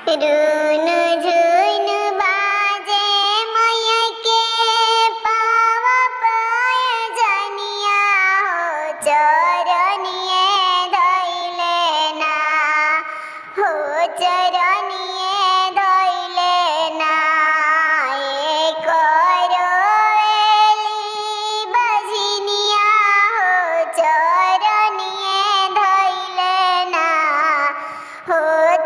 रुन झुन बाजे मैया के पाव प्रयोजनिया हो चरनिए धइले ना हो चरनिए धइले ना एक रोएली बजनिया हो चरनिए धइले ना हो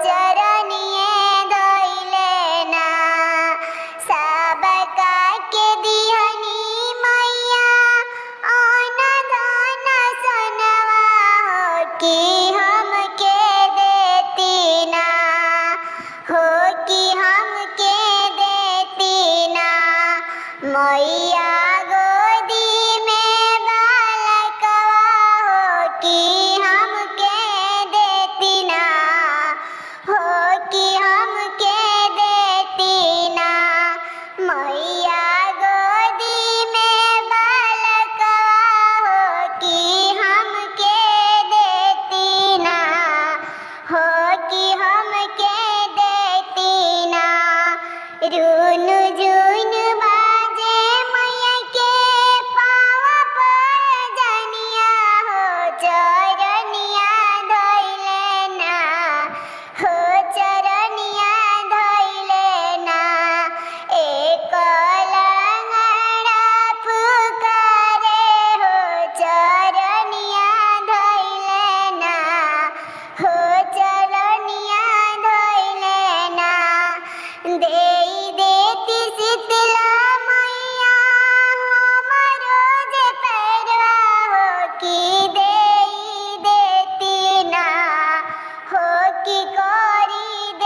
चरनिए धइले ना सबका के दिहनी मैया अन्न धन सनवा हो कि हमके देती ना हो कि हमके देती ना मैया गोदी में बालकवा हो कि हमके देती ना हो कि हमके देती ना मैया गोदी में बालकवा हो कि हमके देती ना हो कि हमके